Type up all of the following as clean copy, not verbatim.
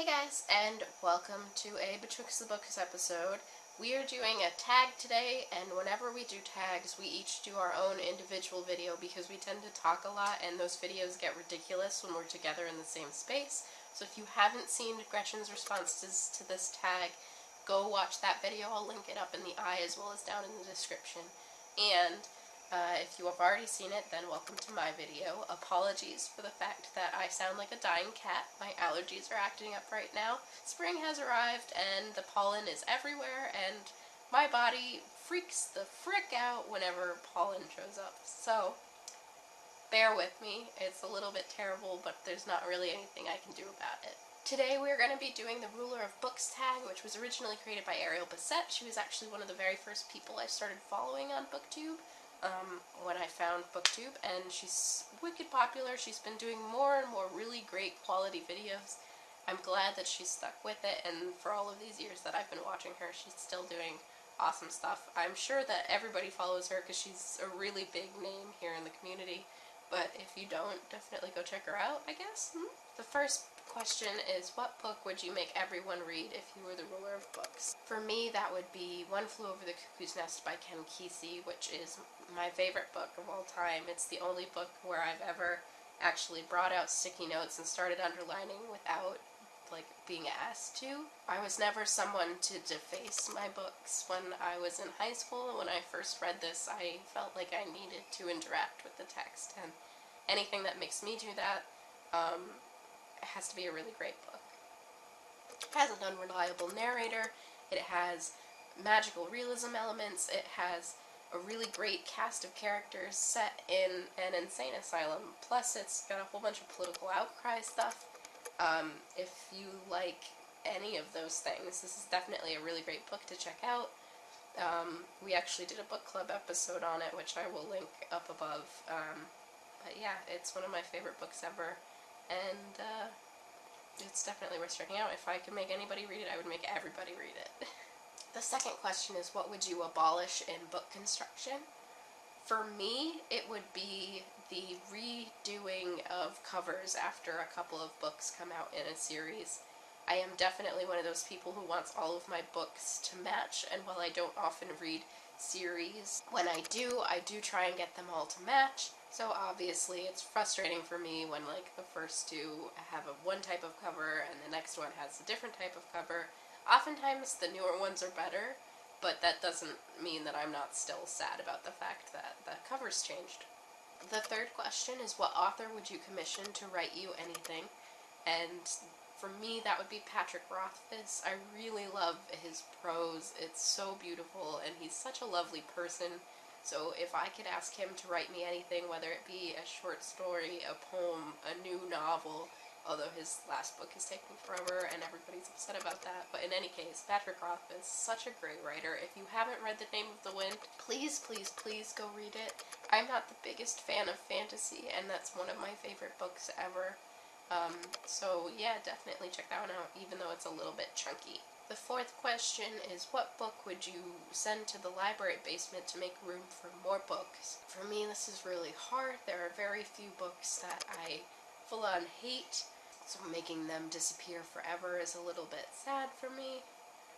Hey guys, and welcome to a Betwixt the Books episode. We are doing a tag today, and whenever we do tags, we each do our own individual video because we tend to talk a lot, and those videos get ridiculous when we're together in the same space. So if you haven't seen Gretchen's responses to this tag, go watch that video. I'll link it up in the eye as well as down in the description. And if you have already seen it, then welcome to my video. Apologies for the fact that I sound like a dying cat. My allergies are acting up right now. Spring has arrived and the pollen is everywhere and my body freaks the frick out whenever pollen shows up. So, bear with me. It's a little bit terrible, but there's not really anything I can do about it. Today we are going to be doing the Ruler of Books tag, which was originally created by Ariel Bassett. She was actually one of the very first people I started following on BookTube. When I found BookTube, and she's wicked popular. She's been doing more and more really great quality videos. I'm glad that she's stuck with it, and for all of these years that I've been watching her, she's still doing awesome stuff. I'm sure that everybody follows her because she's a really big name here in the community, but if you don't, definitely go check her out, I guess. The first question is, what book would you make everyone read if you were the ruler of books? For me, that would be One Flew Over the Cuckoo's Nest by Ken Kesey, which is my favorite book of all time. It's the only book where I've ever actually brought out sticky notes and started underlining without being asked to. I was never someone to deface my books. When I was in high school, when I first read this, I felt like I needed to interact with the text, and anything that makes me do that has to be a really great book. It has an unreliable narrator, it has magical realism elements, it has a really great cast of characters set in an insane asylum, plus it's got a whole bunch of political outcry stuff. If you like any of those things, this is definitely a really great book to check out. We actually did a book club episode on it, which I will link up above. But yeah, it's one of my favorite books ever, and it's definitely worth checking out. If I could make anybody read it, I would make everybody read it. The second question is, what would you abolish in book construction? For me, it would be the redoing of covers after a couple of books come out in a series. I am definitely one of those people who wants all of my books to match, and while I don't often read series, when I do try and get them all to match. So obviously it's frustrating for me when the first two have one type of cover and the next one has a different type of cover. Oftentimes the newer ones are better, but that doesn't mean that I'm not still sad about the fact that the cover's changed. The third question is, what author would you commission to write you anything? And for me, that would be Patrick Rothfuss. I really love his prose. It's so beautiful, and he's such a lovely person. So if I could ask him to write me anything, whether it be a short story, a poem, a new novel, although his last book is taking forever and everybody's upset about that, but in any case, Patrick Rothfuss is such a great writer. If you haven't read The Name of the Wind, please, please, please go read it. I'm not the biggest fan of fantasy, and that's one of my favorite books ever. So yeah, definitely check that one out, even though it's a little bit chunky. The fourth question is, what book would you send to the library basement to make room for more books? For me, this is really hard. There are very few books that I full-on hate, so making them disappear forever is a little bit sad for me.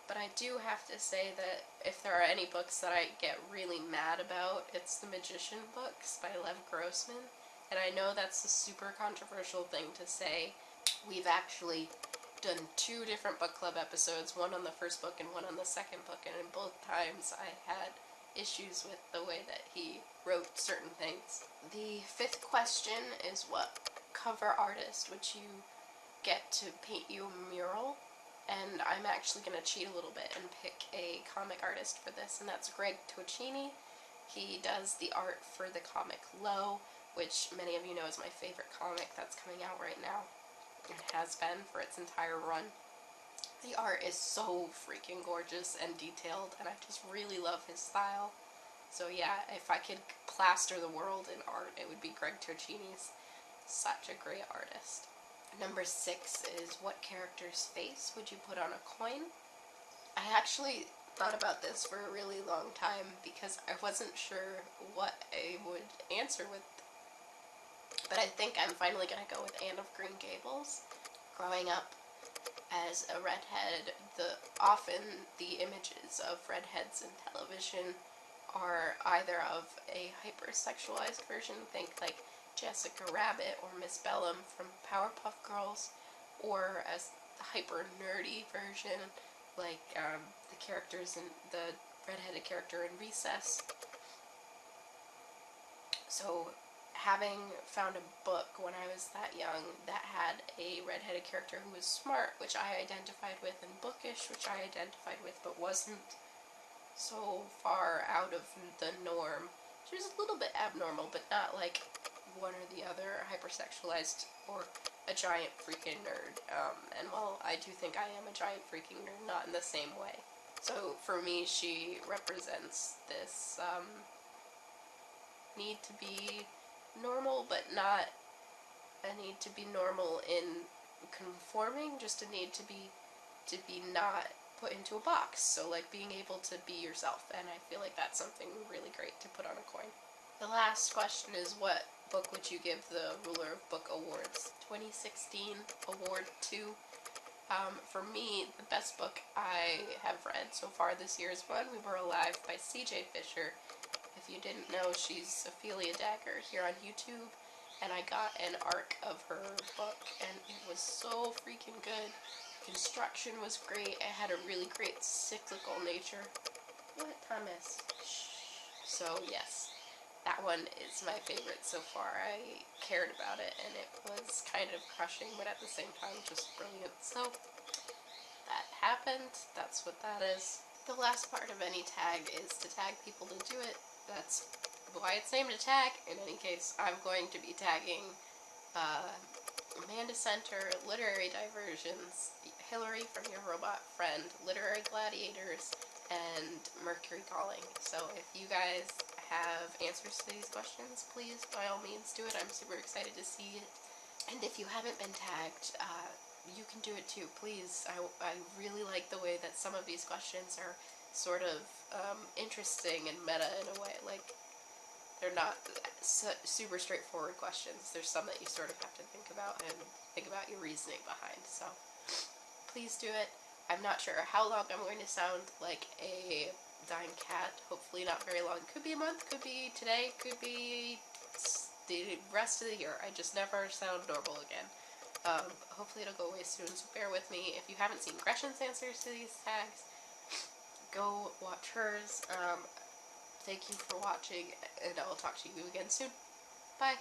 But I do have to say that if there are any books that I get really mad about, it's the Magician books by Lev Grossman. And I know that's a super controversial thing to say. We've actually done 2 different book club episodes, one on the first book and one on the second book, and in both times I had issues with the way that he wrote certain things. The fifth question is, what cover artist would you get to paint you a mural? And I'm actually going to cheat a little bit and pick a comic artist for this, and that's Greg Tocchini. He does the art for the comic Low, which many of you know is my favorite comic that's coming out right now. It has been for its entire run. The art is so freaking gorgeous and detailed, and I just really love his style. So yeah, if I could plaster the world in art, it would be Greg Tocchini's. Such a great artist. Number 6 is, what character's face would you put on a coin? I actually thought about this for a really long time because I wasn't sure what I would answer with. But I think I'm finally going to go with Anne of Green Gables. Growing up, as a redhead, often the images of redheads in television are either of a hypersexualized version, think like Jessica Rabbit or Miss Bellum from Powerpuff Girls, or as the hyper nerdy version, like the characters in the redheaded character in Recess. So having found a book when I was that young that had a redheaded character who was smart, which I identified with, and bookish, which I identified with, but wasn't so far out of the norm. She was a little bit abnormal, but not like one or the other, hypersexualized or a giant freaking nerd. And while I do think I am a giant freaking nerd, not in the same way. So for me, she represents this need to be normal, but not a need to be normal in conforming, just a need to be not put into a box. So like being able to be yourself, and I feel like that's something really great to put on a coin. The last question is, what book would you give the Ruler of Book Awards 2016 Award to? For me, the best book I have read so far this year is When We Were Alive by C.J. Fisher. If you didn't know, she's Ophelia Dagger here on YouTube, and I got an arc of her book, and it was so freaking good. Construction was great. It had a really great cyclical nature. What time is? So yes, that one is my favorite so far. I cared about it, and it was kind of crushing, but at the same time just brilliant. So that happened. That's what that is. The last part of any tag is to tag people to do it. That's why it's named a tag. In any case, I'm going to be tagging Amanda Center, Literary Diversions, Hillary from Your Robot Friend, Literary Gladiators, and Mercury Calling. So if you guys have answers to these questions, please, by all means, do it. I'm super excited to see it. And if you haven't been tagged, you can do it too, please. I really like the way that some of these questions are sort of interesting and meta in a way. Like, they're not super straightforward questions. There's some that you sort of have to think about and think about your reasoning behind. So please do it. I'm not sure how long I'm going to sound like a dying cat. Hopefully not very long. Could be a month, could be today, could be the rest of the year. I just never sound normal again. Hopefully it'll go away soon, so bear with me. If you haven't seen Gretchen's answers to these tags, go watch hers. Thank you for watching, and I'll talk to you again soon. Bye!